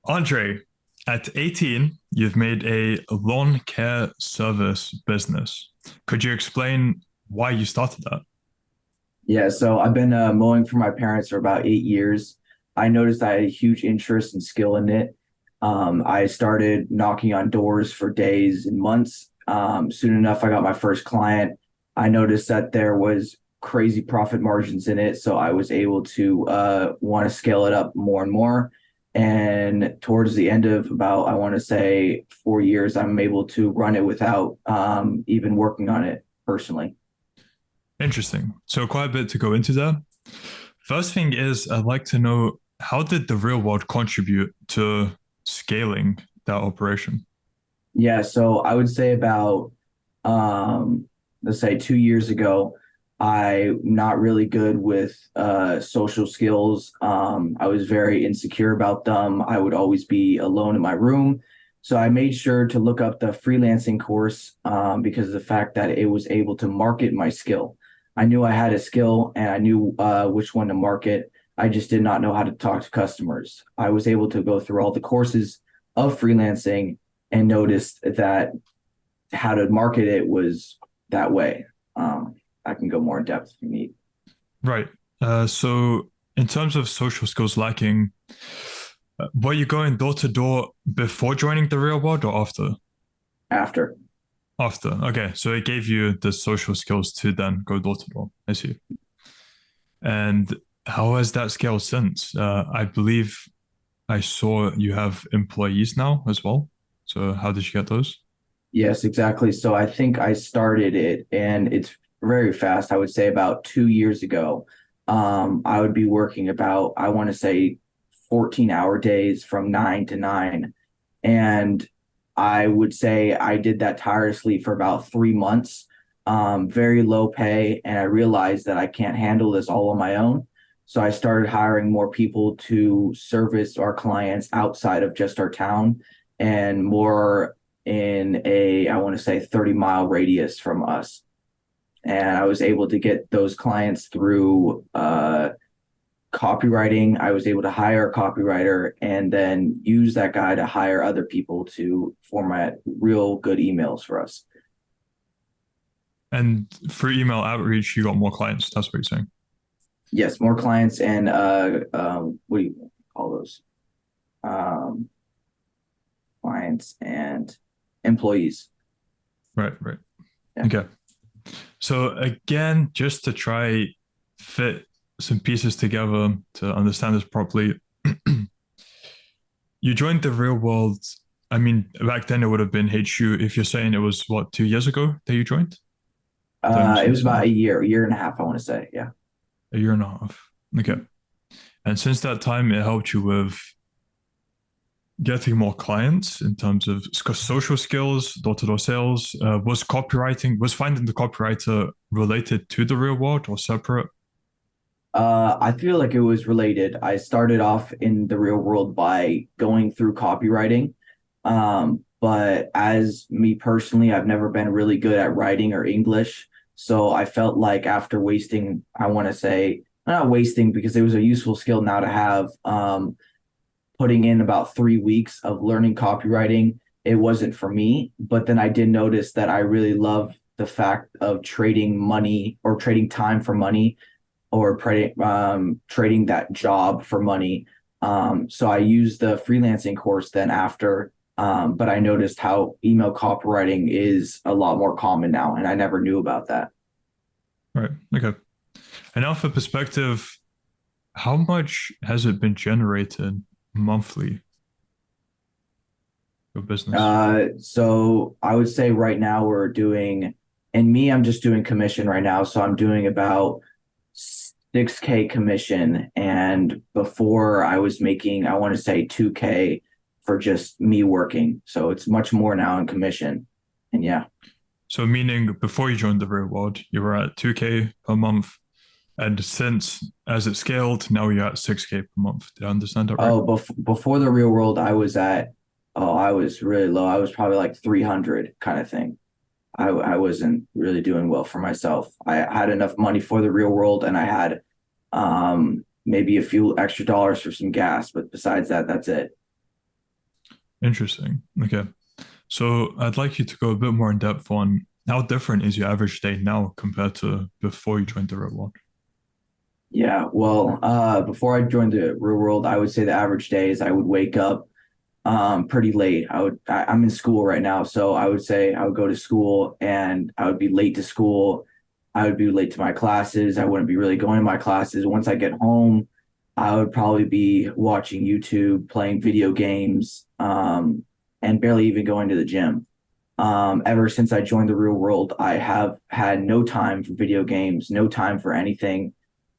Andre, at 18, you've made a lawn care service business. Could you explain why you started that? Yeah, so I've been mowing for my parents for about 8 years. I noticed I had a huge interest and skill in it. I started knocking on doors for days and months. Soon enough, I got my first client. I noticed that there was crazy profit margins in it, so I was able to want to scale it up more and more. And towards the end of about, I want to say 4 years, I'm able to run it without even working on it personally. Interesting. So quite a bit to go into there. First thing is, I'd like to know how did the real world contribute to scaling that operation? Yeah, so I would say about let's say 2 years ago, I'm not really good with social skills. I was very insecure about them. I would always be alone in my room. So I made sure to look up the freelancing course because of the fact that it was able to market my skill. I knew I had a skill and I knew which one to market. I just did not know how to talk to customers. I was able to go through all the courses of freelancing and noticed that how to market it was that way. I can go more in depth if you need. Right. So in terms of social skills lacking, were you going door to door before joining the real world or after? After. After. Okay. So it gave you the social skills to then go door to door. I see. And how has that scaled since? I believe I saw you have employees now as well. So how did you get those? Yes, exactly. So I think I started it and it's very fast. I would say about 2 years ago, I would be working about, I want to say 14-hour days from 9 to 9. And I would say I did that tirelessly for about 3 months, very low pay. And I realized that I can't handle this all on my own. So I started hiring more people to service our clients outside of just our town and more in a, I want to say 30-mile radius from us. And I was able to get those clients through copywriting. I was able to hire a copywriter and then use that guy to hire other people to format real good emails for us. And through email outreach, you got more clients. That's what you're saying. Yes, more clients and what do you call those? Um, Clients and employees. Right, right. Yeah. Okay. So again, just to try fit some pieces together to understand this properly, you joined the real world. I mean, back then it would have been HU if you're saying it was what, 2 years ago that you joined? Did I It was about misunderstand? a year and a half, I want to say. Yeah. A year and a half. Okay. And since that time, it helped you with getting more clients in terms of social skills, door-to-door sales. Was finding the copywriter related to the real world or separate? I feel like it was related. I started off in the real world by going through copywriting. But as me personally, I've never been really good at writing or English. So I felt like after wasting, I want to say, not wasting because it was a useful skill now to have, putting in about 3 weeks of learning copywriting, it wasn't for me. But then I did notice that I really love the fact of trading money or trading time for money or trading that job for money. So I used the freelancing course then after, but I noticed how email copywriting is a lot more common now, and I never knew about that. Right. Okay. And now for perspective, how much has it been generated monthly, your business? So I would say right now we're doing, and me, I'm just doing commission right now. So I'm doing about 6K commission. And before I was making, I want to say 2K for just me working. So it's much more now in commission. And yeah. So meaning before you joined the real world, you were at 2K per month. And since as it scaled, now you're at 6K per month. Did I understand that right? Oh, before the real world, I was at, oh, I was really low. I was probably like 300 kind of thing. I wasn't really doing well for myself. I had enough money for the real world and I had maybe a few extra dollars for some gas, but besides that, that's it. Interesting. Okay. So I'd like you to go a bit more in depth on how different is your average day now compared to before you joined the real world? Yeah, well, before I joined the real world, I would say the average day is I would wake up pretty late. I'm in school right now, so I would say I would go to school and I would be late to school. I would be late to my classes. I wouldn't be really going to my classes. Once I get home, I would probably be watching YouTube, playing video games, and barely even going to the gym. Ever since I joined the real world, I have had no time for video games, no time for anything,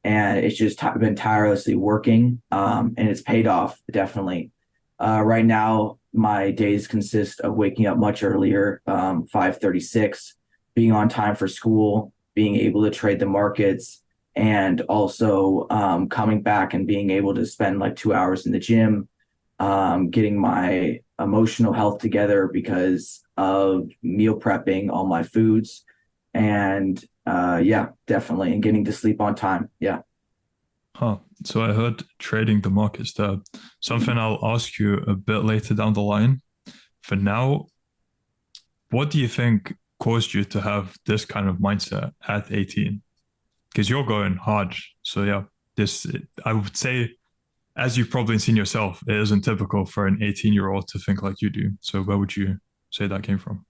and it's just been tirelessly working, and it's paid off definitely. Right now, my days consist of waking up much earlier, 5:36, being on time for school, being able to trade the markets, and also coming back and being able to spend like 2 hours in the gym, getting my emotional health together because of meal prepping all my foods, and yeah, definitely, and getting to sleep on time. Yeah. Huh. So I heard trading the markets there. Something I'll ask you a bit later down the line. For now, what do you think caused you to have this kind of mindset at 18? Because you're going hard. So yeah, this I would say, as you've probably seen yourself, it isn't typical for an 18-year-old to think like you do. So where would you say that came from?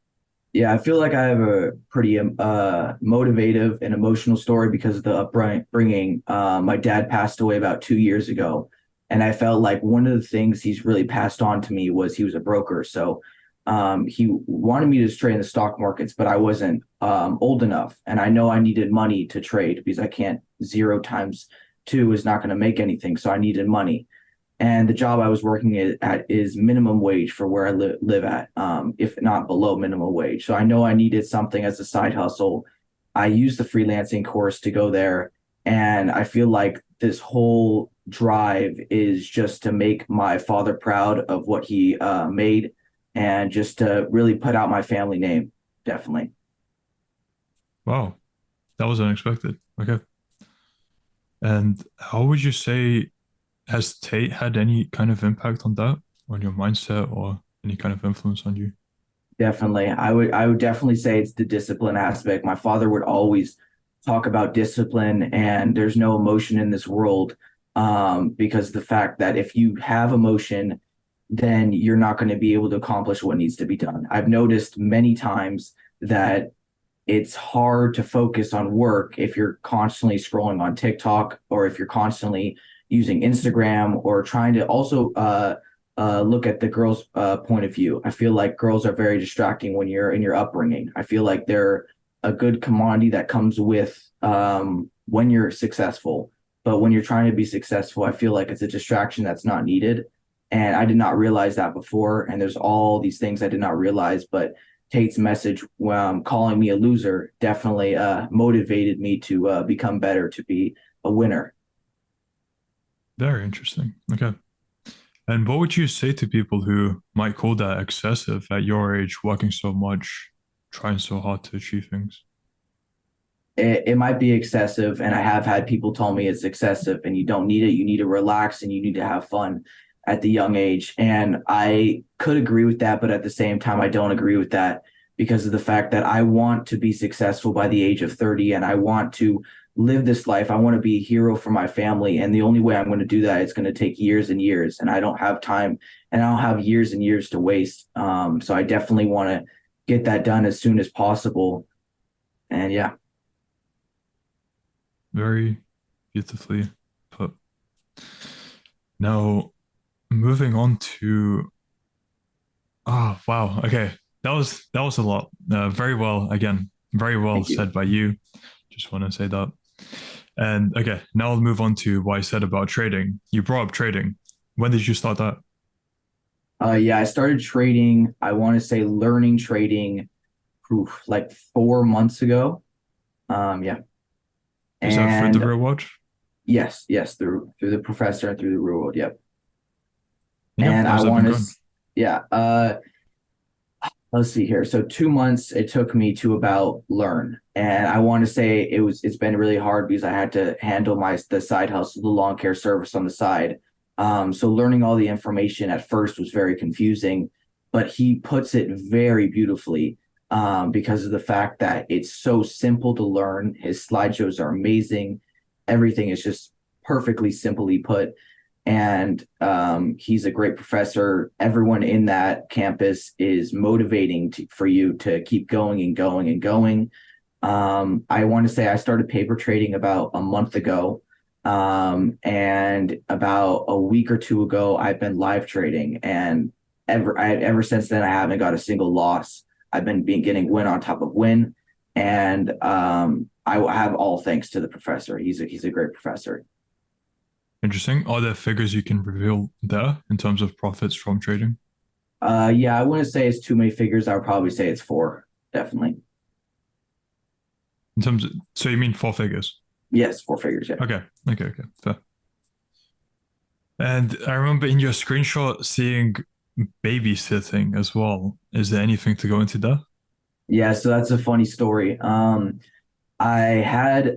Yeah, I feel like I have a pretty motivative and emotional story because of the upbringing. My dad passed away about 2 years ago, and I felt like one of the things he's really passed on to me was he was a broker. So he wanted me to trade in the stock markets, but I wasn't old enough, and I know I needed money to trade because I can't, 0 times 2 is not going to make anything. So I needed money. And the job I was working at is minimum wage for where I live at, if not below minimum wage. So I know I needed something as a side hustle. I used the freelancing course to go there. And I feel like this whole drive is just to make my father proud of what he made and just to really put out my family name. Definitely. Wow, that was unexpected. Okay. And how would you say has Tate had any kind of impact on that, on your mindset or any kind of influence on you? Definitely. I would definitely say it's the discipline aspect. My father would always talk about discipline, and there's no emotion in this world, because the fact that if you have emotion, then you're not going to be able to accomplish what needs to be done. I've noticed many times that it's hard to focus on work if you're constantly scrolling on TikTok, or if you're constantly using Instagram, or trying to also look at the girl's point of view. I feel like girls are very distracting when you're in your upbringing. I feel like they're a good commodity that comes with when you're successful. But when you're trying to be successful, I feel like it's a distraction that's not needed. And I did not realize that before. And there's all these things I did not realize. But Tate's message, calling me a loser, definitely motivated me to become better, to be a winner. Very interesting. Okay. And what would you say to people who might call that excessive at your age, working so much, trying so hard to achieve things? It might be excessive, and I have had people tell me it's excessive and you don't need it. You need to relax and you need to have fun at the young age. And I could agree with that, but at the same time, I don't agree with that because of the fact that I want to be successful by the age of 30, and I want to live this life. I want to be a hero for my family. And the only way I'm going to do that is going to take years and years. And I don't have time, and I don't have years and years to waste. So I definitely want to get that done as soon as possible. And yeah. Very beautifully put. Now, moving on to wow, okay, that was a lot. Very well, again, very well Thank you. said by you. Just want to say that. And okay, now I'll move on to what I said about trading. You brought up trading. When did you start that? Yeah, I started trading, I want to say learning trading, like 4 months ago. Yeah. Is that through the And real world? yes, through the professor and through the real world. Yep. And yeah, And I how's that been want to, going? yeah. Let's see here. So 2 months it took me to about learn. And I want to say it's been really hard because I had to handle the side hustle, the lawn care service on the side. So learning all the information at first was very confusing. but he puts it very beautifully because of the fact that it's so simple to learn. His slideshows are amazing. Everything is just perfectly simply put. And he's a great professor. Everyone in that campus is motivating for you to keep going and going and going. I want to say I started paper trading about a month ago. And about a week or two ago, I've been live trading, and ever since then, I haven't got a single loss. I've been getting win on top of win, and I have all thanks to the professor. He's a great professor. Interesting. Are there figures you can reveal there in terms of profits from trading? Yeah, I wouldn't say it's too many figures. I would probably say it's four, definitely. In terms of, so you mean four figures? Yes, four figures. Yeah. Okay, fair. And I remember in your screenshot seeing babysitting as well. Is there anything to go into there? Yeah, so that's a funny story. I had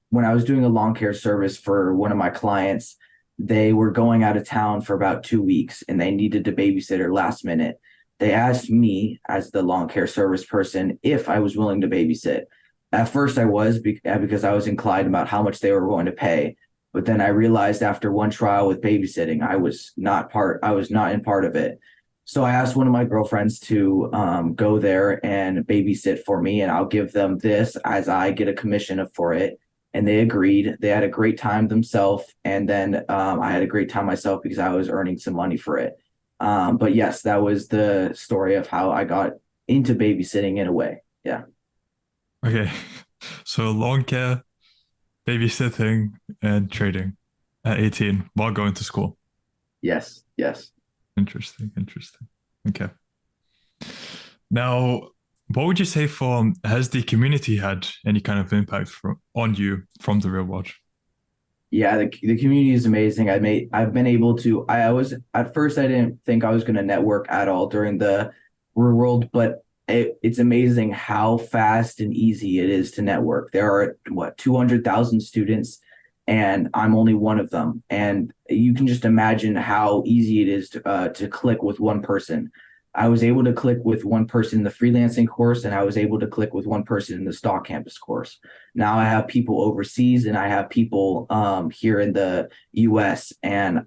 when I was doing a lawn care service for one of my clients, they were going out of town for about 2 weeks and they needed a babysitter last minute. They asked me as the lawn care service person if I was willing to babysit. At first I was because I was inclined about how much they were going to pay. But then I realized after one trial with babysitting, I was not in part of it. So I asked one of my girlfriends to go there and babysit for me, and I'll give them this as I get a commission for it. And they agreed. They had a great time themselves, and then I had a great time myself because I was earning some money for it. But yes, that was the story of how I got into babysitting in a way. Yeah. Okay. So lawn care, babysitting, and trading at 18 while going to school. Yes. Yes. Interesting. Okay. Now, what would you say has the community had any kind of impact on you from the real world? Yeah, the community is amazing. I've been able to I was at first I didn't think I was going to network at all during the real world, but it's amazing how fast and easy it is to network. There are 200,000 students and I'm only one of them. And you can just imagine how easy it is to click with one person. I was able to click with one person in the freelancing course, and I was able to click with one person in the stock campus course. Now I have people overseas, and I have people here in the U.S. And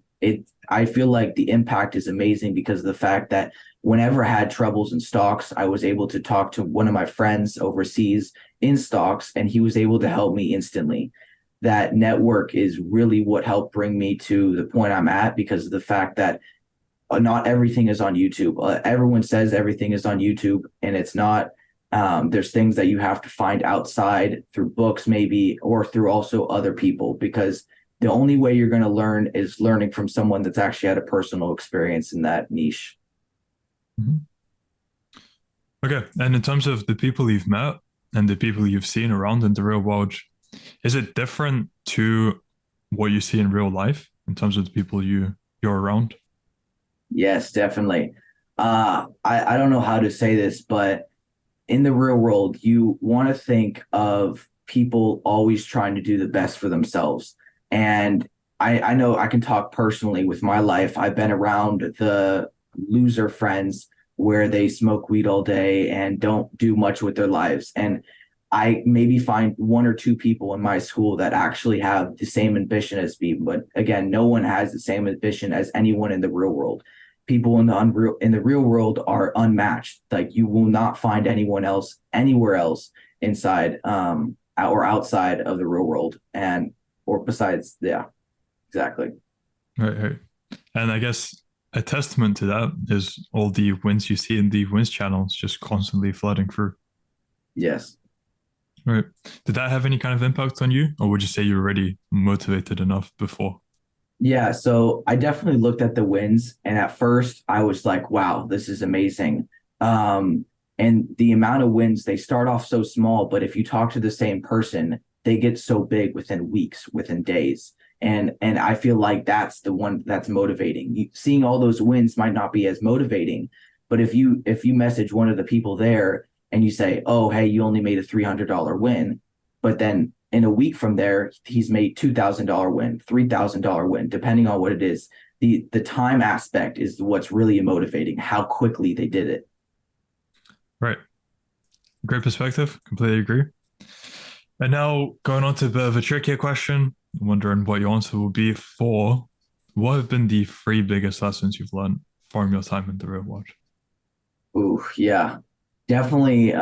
I feel like the impact is amazing because of the fact that whenever I had troubles in stocks, I was able to talk to one of my friends overseas in stocks, and he was able to help me instantly. That network is really what helped bring me to the point I'm at because of the fact that not everything is on YouTube. Everyone says everything is on YouTube, and it's not. There's things that you have to find outside through books, maybe, or through also other people, because the only way you're going to learn is learning from someone that's actually had a personal experience in that niche. Mhm. Okay. And in terms of the people you've met and the people you've seen around in the real world, is it different to what you see in real life in terms of the people you're around? Yes, definitely. I don't know how to say this, but in the real world, you want to think of people always trying to do the best for themselves. And I know I can talk personally with my life. I've been around the loser friends where they smoke weed all day and don't do much with their lives. And I maybe find one or two people in my school that actually have the same ambition as me. But again, no one has the same ambition as anyone in the real world. People in the real world are unmatched. Like you will not find anyone else anywhere else inside or outside of the real world and or besides. Yeah, exactly. Right. And I guess a testament to that is all the wins you see in the wins channels just constantly flooding through. Yes. Right. Did that have any kind of impact on you, or would you say you're already motivated enough before? Yeah, so I definitely looked at the wins, and at first I was like, wow, this is amazing. And the amount of wins, they start off so small, but if you talk to the same person, they get so big within weeks, within days. And I feel like that's the one that's motivating. Seeing all those wins might not be as motivating, but if you message one of the people there and you say, "Oh, hey, you only made a $300 win," but then in a week from there, he's made $2,000 win, $3,000 win, depending on what it is. the time aspect is what's really motivating, how quickly they did it. Right. Great perspective. Completely agree. And now going on to a bit of a trickier question, I'm wondering what your answer will be for what have been the three biggest lessons you've learned from your time in the real world? Ooh, yeah. Definitely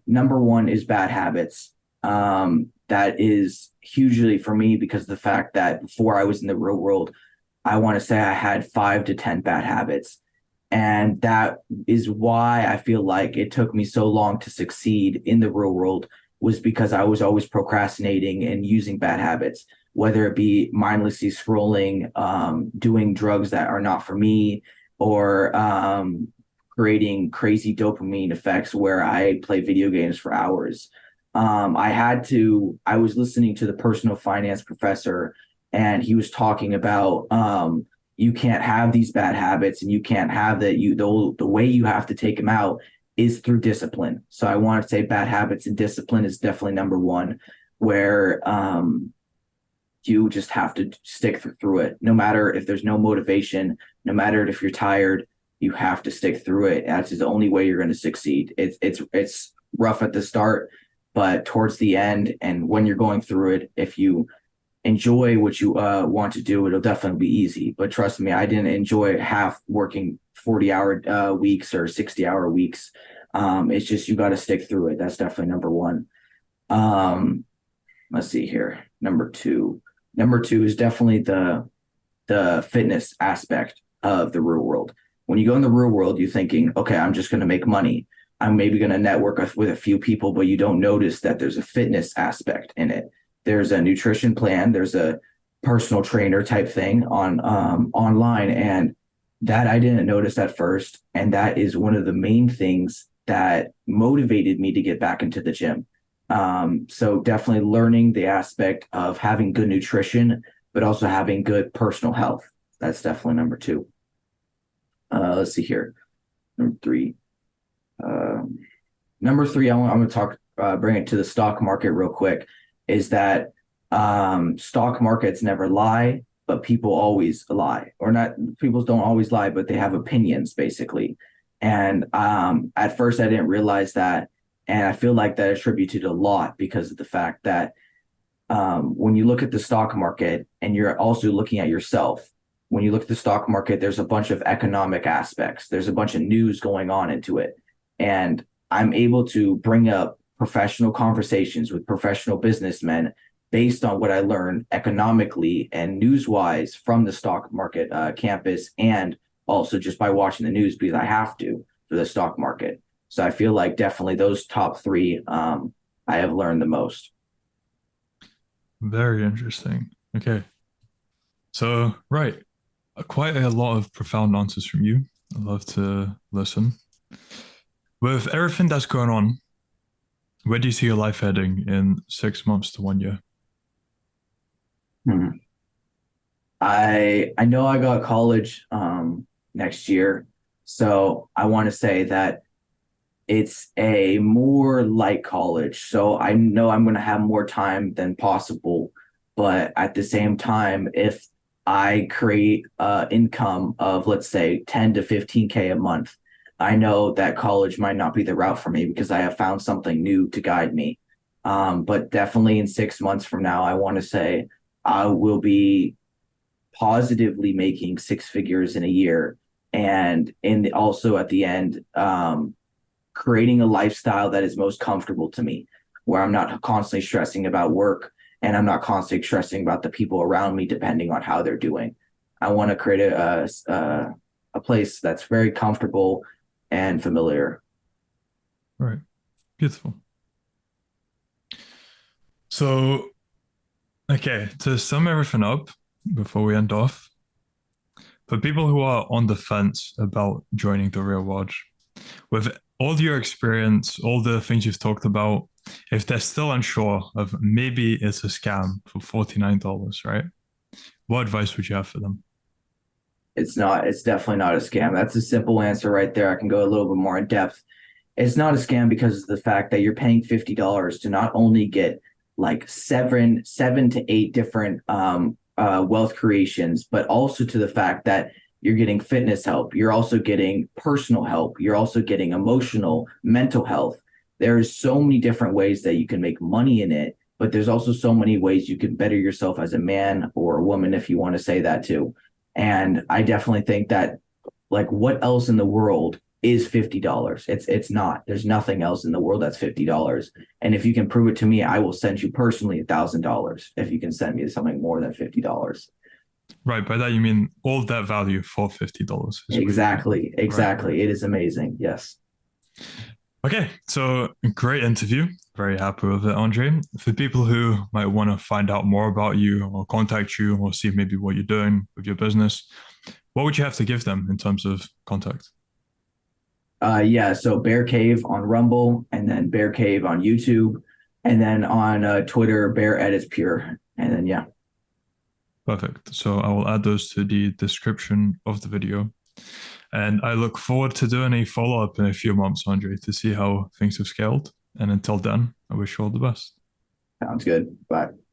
number one is bad habits. That is hugely for me because of the fact that before I was in the real world, I want to say I had 5 to 10 bad habits. And that is why I feel like it took me so long to succeed in the real world was because I was always procrastinating and using bad habits, whether it be mindlessly scrolling, doing drugs that are not for me, or creating crazy dopamine effects where I play video games for hours. I was listening to the personal finance professor, and he was talking about you can't have these bad habits and you can't have that the way you have to take them out is through discipline. So I want to say bad habits and discipline is definitely number one, where you just have to stick through it. No matter if there's no motivation, no matter if you're tired, you have to stick through it. That's the only way you're going to succeed. It's rough at the start, but towards the end and when you're going through it, if you enjoy what you want to do, it'll definitely be easy. But trust me, I didn't enjoy half working 40-hour weeks or 60-hour weeks. It's just you got to stick through it. That's definitely number one. Let's see here. Number two. Number two is definitely the fitness aspect of the real world. When you go in the real world, you're thinking, okay, I'm just going to make money. I'm maybe going to network with a few people, but you don't notice that there's a fitness aspect in it. There's a nutrition plan. There's a personal trainer type thing on online, and that I didn't notice at first. And that is one of the main things that motivated me to get back into the gym. So definitely learning the aspect of having good nutrition, but also having good personal health. That's definitely number two. Let's see here. Number three. Number three, I'm going to talk, bring it to the stock market real quick, is that stock markets never lie, but people always lie. Or not, people don't always lie, but they have opinions, basically. And at first, I didn't realize that. And I feel like that attributed a lot because of the fact that when you look at the stock market and you're also looking at yourself, when you look at the stock market, there's a bunch of economic aspects. There's a bunch of news going on into it. And I'm able to bring up professional conversations with professional businessmen based on what I learned economically and news-wise from the stock market campus, and also just by watching the news because I have to for the stock market. So I feel like definitely those top three I have learned the most. Very interesting. Okay. So, right. Quite a lot of profound answers from you. I'd love to listen. With everything that's going on, where do you see your life heading in 6 months to 1 year? Hmm. I know I got college next year, so I want to say that it's a more light college. So I know I'm going to have more time than possible, but at the same time, if I create income of let's say 10 to 15K a month, I know that college might not be the route for me because I have found something new to guide me. But definitely in 6 months from now, I want to say I will be positively making six figures in a year, and also at the end, creating a lifestyle that is most comfortable to me, where I'm not constantly stressing about work and I'm not constantly stressing about the people around me depending on how they're doing. I want to create a place that's very comfortable and familiar. Right. Beautiful. So, okay, to sum everything up before we end off, for people who are on the fence about joining the real world, with all your experience, all the things you've talked about, if they're still unsure of maybe it's a scam for $49, right? What advice would you have for them? It's not, it's definitely not a scam. That's a simple answer right there. I can go a little bit more in depth. It's not a scam because of the fact that you're paying $50 to not only get like seven to eight different wealth creations, but also to the fact that you're getting fitness help. You're also getting personal help. You're also getting emotional, mental health. There's so many different ways that you can make money in it, but there's also so many ways you can better yourself as a man or a woman, if you want to say that too. And I definitely think that, like, what else in the world is $50? It's not. There's nothing else in the world that's $50. And if you can prove it to me, I will send you personally $1,000 if you can send me something more than $50. Right. By that you mean all that value for $50 is what you mean. Exactly. Exactly. Right. It is amazing. Yes. Okay, so great interview. Very happy with it, Andre. For people who might want to find out more about you or contact you or see maybe what you're doing with your business, what would you have to give them in terms of contact? Yeah, so Bear Cave on Rumble, and then Bear Cave on YouTube, and then on Twitter, Bear Edits Pure. And then, yeah. Perfect. So I will add those to the description of the video. And I look forward to doing a follow up in a few months, Andre, to see how things have scaled. And until then, I wish you all the best. Sounds good. Bye.